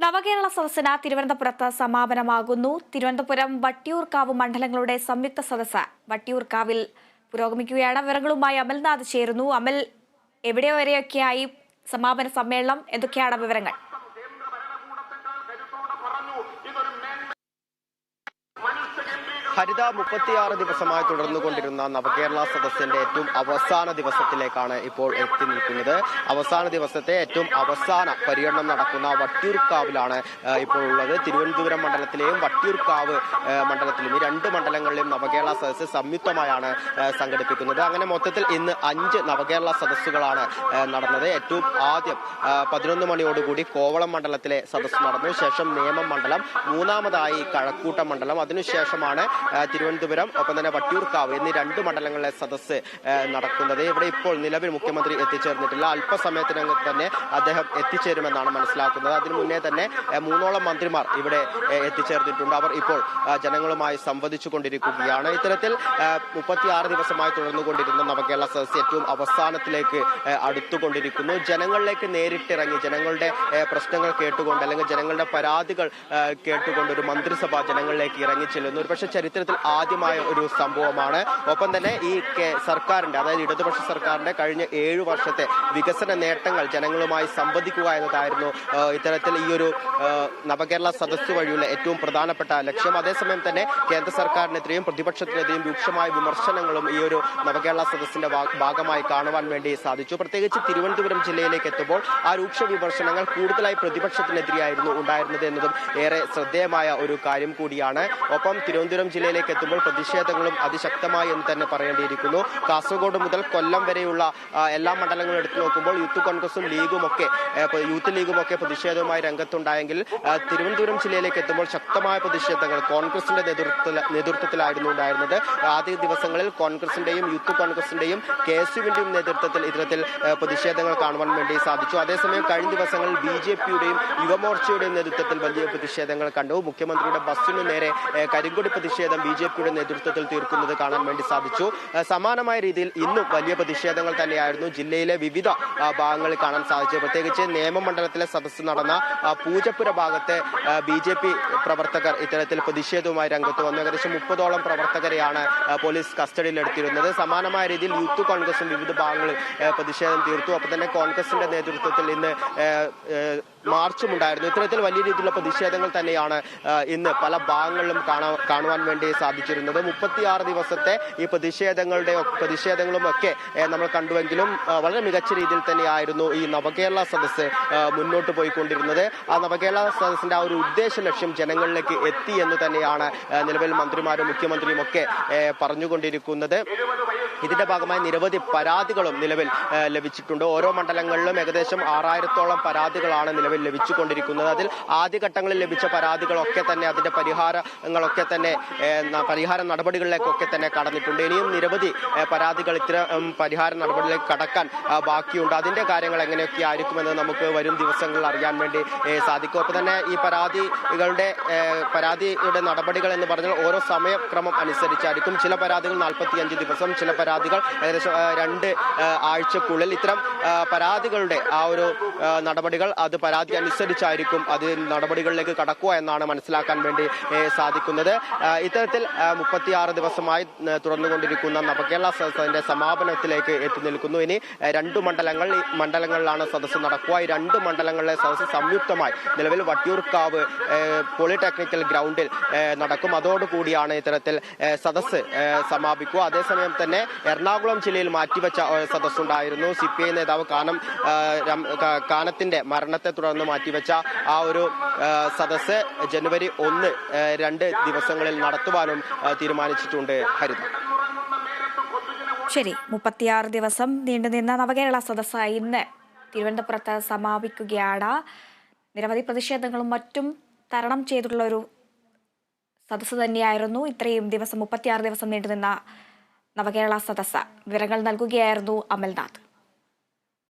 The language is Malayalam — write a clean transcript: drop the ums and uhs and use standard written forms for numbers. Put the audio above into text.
നവകേരള സദസ്സിന് തിരുവനന്തപുരത്ത് സമാപനമാകുന്നു. തിരുവനന്തപുരം വട്ടിയൂർക്കാവ് മണ്ഡലങ്ങളുടെ സംയുക്ത സദസ്സ് വട്ടിയൂർക്കാവിൽ പുരോഗമിക്കുകയാണ്. വിവരങ്ങളുമായി അമൽനാഥ് ചേരുന്നു. അമൽ, എവിടെ വരെയൊക്കെയായി സമാപന സമ്മേളനം? എന്തൊക്കെയാണ് വിവരങ്ങൾ? ഹരിത 36 ദിവസമായി തുടർന്നുകൊണ്ടിരുന്ന നവകേരള സദസ്സിന്റെ ഏറ്റവും അവസാന ദിവസത്തിലേക്കാണ് ഇപ്പോൾ എത്തി നിൽക്കുന്നത്. അവസാന ദിവസത്തെ ഏറ്റവും അവസാന പര്യടനം നടക്കുന്ന വട്ടിയൂർക്കാവിലാണ് ഇപ്പോൾ ഉള്ളത്. തിരുവനന്തപുരം മണ്ഡലത്തിലെയും വട്ടിയൂർക്കാവ് മണ്ഡലത്തിലും ഈ രണ്ട് മണ്ഡലങ്ങളിലെയും നവകേരള സദസ്സ് സംയുക്തമായാണ് സംഘടിപ്പിക്കുന്നത്. അങ്ങനെ മൊത്തത്തിൽ ഇന്ന് 5 നവകേരള സദസ്സുകളാണ് നടന്നത്. ഏറ്റവും ആദ്യം 11 മണിയോടുകൂടി കോവളം മണ്ഡലത്തിലെ സദസ്സ് നടന്നു. ശേഷം നേമം മണ്ഡലം, മൂന്നാമതായി കഴക്കൂട്ടം മണ്ഡലം, അതിനുശേഷമാണ് തിരുവനന്തപുരം ഒപ്പം തന്നെ വട്ടിയൂർക്കാവ് എന്നീ രണ്ട് മണ്ഡലങ്ങളിലെ സദസ്സ് നടക്കുന്നത്. ഇവിടെ ഇപ്പോൾ നിലവിൽ മുഖ്യമന്ത്രി എത്തിച്ചേർന്നിട്ടില്ല. അല്പസമയത്തിനകം തന്നെ അദ്ദേഹം എത്തിച്ചേരുമെന്നാണ് മനസ്സിലാക്കുന്നത്. അതിനു മുന്നേ തന്നെ 3ഓളം മന്ത്രിമാർ ഇവിടെ എത്തിച്ചേർന്നിട്ടുണ്ട്. അവർ ഇപ്പോൾ ജനങ്ങളുമായി സംവദിച്ചു കൊണ്ടിരിക്കുകയാണ്. ഇത്തരത്തിൽ 36 ദിവസമായി തുടർന്നുകൊണ്ടിരുന്ന നവകേരള സദസ്സ് ഏറ്റവും അവസാനത്തിലേക്ക് അടുത്തുകൊണ്ടിരിക്കുന്നു. ജനങ്ങളിലേക്ക് നേരിട്ടിറങ്ങി ജനങ്ങളുടെ പ്രശ്നങ്ങൾ കേട്ടുകൊണ്ട് അല്ലെങ്കിൽ ജനങ്ങളുടെ പരാതികൾ കേട്ടുകൊണ്ട് ഒരു മന്ത്രിസഭ ജനങ്ങളിലേക്ക് ഇറങ്ങി ചെല്ലുന്നു. ഒരു പക്ഷേ ചരിത്രത്തിൽ ആദ്യമായ ഒരു സംഭവമാണ്. ഒപ്പം തന്നെ ഈ സർക്കാരിന്റെ, അതായത് ഇടതുപക്ഷ സർക്കാരിന്റെ കഴിഞ്ഞ 7 വർഷത്തെ വികസന നേട്ടങ്ങൾ ജനങ്ങളുമായി സംവദിക്കുക എന്നതായിരുന്നു ഇത്തരത്തിൽ ഈ ഒരു നവകേരള സദസ്സ് വഴിയുള്ള ഏറ്റവും പ്രധാനപ്പെട്ട ലക്ഷ്യം. അതേസമയം തന്നെ കേന്ദ്ര സർക്കാരിനെതിരെയും പ്രതിപക്ഷത്തിനെതിരെയും രൂക്ഷമായ വിമർശനങ്ങളും ഈ ഒരു നവകേരള സദസ്സിന്റെ ഭാഗമായി കാണുവാൻ വേണ്ടി സാധിച്ചു. പ്രത്യേകിച്ച് തിരുവനന്തപുരം ജില്ലയിലേക്ക് എത്തുമ്പോൾ ആ രൂക്ഷ വിമർശനങ്ങൾ കൂടുതലായി പ്രതിപക്ഷത്തിനെതിരെയായിരുന്നു ഉണ്ടായിരുന്നത് എന്നതും ഏറെ ശ്രദ്ധേയമായ ഒരു കാര്യം കൂടിയാണ്. ഒപ്പം തിരുവനന്തപുരം ജില്ലയിലേക്ക് എത്തുമ്പോൾ പ്രതിഷേധങ്ങളും അതിശക്തമായി എന്ന് തന്നെ പറയേണ്ടിയിരിക്കുന്നു. കാസർഗോഡ് മുതൽ കൊല്ലം വരെയുള്ള എല്ലാ മണ്ഡലങ്ങളും എടുത്തു നോക്കുമ്പോൾ യൂത്ത് കോൺഗ്രസും യൂത്ത് ലീഗും ഒക്കെ പ്രതിഷേധവുമായി രംഗത്തുണ്ടായെങ്കിൽ തിരുവനന്തപുരം ജില്ലയിലേക്ക് എത്തുമ്പോൾ ശക്തമായ പ്രതിഷേധങ്ങൾ കോൺഗ്രസിന്റെ നേതൃത്വത്തിലായിരുന്നു ഉണ്ടായിരുന്നത്. ആദ്യ ദിവസങ്ങളിൽ കോൺഗ്രസിന്റെയും യൂത്ത് കോൺഗ്രസിന്റെയും KSUവിന്റെയും നേതൃത്വത്തിൽ ഇത്തരത്തിൽ പ്രതിഷേധങ്ങൾ കാണുവാൻ വേണ്ടി സാധിച്ചു. അതേസമയം കഴിഞ്ഞ ദിവസങ്ങളിൽ BJPയുടെയും യുവമോർച്ചയുടെയും നേതൃത്വത്തിൽ വലിയ പ്രതിഷേധങ്ങൾ കണ്ടു. മുഖ്യമന്ത്രിയുടെ ബസ്സിനു നേരെ കരിങ്കൊടി പ്രതിഷേധം BJPയുടെ നേതൃത്വത്തിൽ തീർക്കുന്നത് കാണാൻ വേണ്ടി സാധിച്ചു. സമാനമായ രീതിയിൽ ഇന്നും വലിയ പ്രതിഷേധങ്ങൾ തന്നെയായിരുന്നു ജില്ലയിലെ വിവിധ ഭാഗങ്ങളിൽ കാണാൻ സാധിച്ചത്. പ്രത്യേകിച്ച് നേമം മണ്ഡലത്തിലെ സദസ്സ് നടന്ന പൂജപ്പുര ഭാഗത്തെ BJP പ്രവർത്തകർ ഇത്തരത്തിൽ പ്രതിഷേധവുമായി രംഗത്ത് വന്നു. ഏകദേശം 30ഓളം പ്രവർത്തകരെയാണ് പോലീസ് കസ്റ്റഡിയിലെടുത്തിരുന്നത്. സമാനമായ രീതിയിൽ യൂത്ത് കോൺഗ്രസും വിവിധ ഭാഗങ്ങളിൽ പ്രതിഷേധം തീർത്തു. ഒപ്പം തന്നെ കോൺഗ്രസിന്റെ നേതൃത്വത്തിൽ ഇന്ന് മാർച്ചും ഉണ്ടായിരുന്നു. ഇത്തരത്തിൽ വലിയ രീതിയിലുള്ള പ്രതിഷേധങ്ങൾ തന്നെയാണ് ഇന്ന് പല ഭാഗങ്ങളിലും കാണുവാൻ വേണ്ടി സാധിച്ചിരുന്നത്. 36 ദിവസത്തെ ഈ പ്രതിഷേധങ്ങളും ഒക്കെ നമ്മൾ കണ്ടുവെങ്കിലും വളരെ മികച്ച രീതിയിൽ തന്നെയായിരുന്നു ഈ നവകേരള സദസ്സ് മുന്നോട്ട് പോയിക്കൊണ്ടിരുന്നത്. ആ നവകേരള സദസ്സിന്റെ ആ ഒരു ഉദ്ദേശ ലക്ഷ്യം ജനങ്ങളിലേക്ക് എത്തി എന്ന് തന്നെയാണ് നിലവിൽ മന്ത്രിമാരും മുഖ്യമന്ത്രിയും ഒക്കെ പറഞ്ഞുകൊണ്ടിരിക്കുന്നത്. ഇതിന്റെ ഭാഗമായി നിരവധി പരാതികളും നിലവിൽ ലഭിച്ചിട്ടുണ്ട്. ഓരോ മണ്ഡലങ്ങളിലും ഏകദേശം 6000ഓളം പരാതികളാണ് നിലവിൽ ലഭിച്ചുകൊണ്ടിരിക്കുന്നത്. അതിൽ ആദ്യഘട്ടങ്ങളിൽ ലഭിച്ച പരാതികളൊക്കെ തന്നെ അതിന്റെ പരിഹാര നടപടികളിലേക്കൊക്കെ തന്നെ കടന്നിട്ടുണ്ട്. ഇനിയും നിരവധി പരാതികൾ ഇത്തരം പരിഹാര നടപടികളിലേക്ക് കടക്കാൻ ബാക്കിയുണ്ട്. അതിന്റെ കാര്യങ്ങൾ എങ്ങനെയൊക്കെ ആയിരിക്കുമെന്ന് നമുക്ക് വരും ദിവസങ്ങളിൽ അറിയാൻ വേണ്ടി സാധിക്കും. ഒപ്പം തന്നെ ഈ പരാതിയുടെ നടപടികൾ എന്ന് പറഞ്ഞാൽ ഓരോ സമയക്രമം അനുസരിച്ചായിരിക്കും. ചില പരാതികൾ 45 ദിവസം, ചില പരാതികൾ ഏകദേശം 2 ആഴ്ചക്കുള്ളിൽ. ഇത്തരം പരാതികളുടെ ആ ഒരു നടപടികൾ അത് പരാതി അനുസരിച്ചായിരിക്കും അത് നടപടികളിലേക്ക് കടക്കുക എന്നാണ് മനസ്സിലാക്കാൻ വേണ്ടി സാധിക്കുന്നത്. ഇത്തരത്തിൽ 36 ദിവസമായി തുടർന്നുകൊണ്ടിരിക്കുന്ന നവകേരള സദസ്സിന്റെ സമാപനത്തിലേക്ക് എത്തി നിൽക്കുന്നു. ഇനി 2 മണ്ഡലങ്ങളിലാണ് സദസ്സ് നടക്കുക. ഈ 2 മണ്ഡലങ്ങളിലെ സദസ്സ് സംയുക്തമായി നിലവിൽ വട്ടിയൂർക്കാവ് പോളിടെക്നിക്കൽ ഗ്രൗണ്ടിൽ നടക്കും. അതോടുകൂടിയാണ് ഇത്തരത്തിൽ സദസ്സ് സമാപിക്കുക. അതേസമയം തന്നെ എറണാകുളം ജില്ലയിൽ മാറ്റിവെച്ച സദസ്സുണ്ടായിരുന്നു. CPI നേതാവ് കാനത്തിന്റെ മരണത്തെ തുടർന്ന് മാറ്റിവെച്ച ആ ഒരു സദസ്സ് ജനുവരി 1, 2 ദിവസങ്ങളിൽ നടത്തുവാനും തീരുമാനിച്ചിട്ടുണ്ട്. ഹരിത. ശരി, 36 ദിവസം നീണ്ടുനിന്ന നവകേരള സദസ്സ് ഇന്ന് തിരുവനന്തപുരത്ത് സമാപിക്കുകയാണ്. നിരവധി പ്രതിഷേധങ്ങളും മറ്റും തരണം ചെയ്തിട്ടുള്ള ഒരു സദസ്സ് തന്നെയായിരുന്നു ഇത്രയും ദിവസം 36 ദിവസം നീണ്ടുനിന്ന നവകേരള സദസ്സ്. വിവരങ്ങൾ നൽകുകയായിരുന്നു അമൽനാഥ്.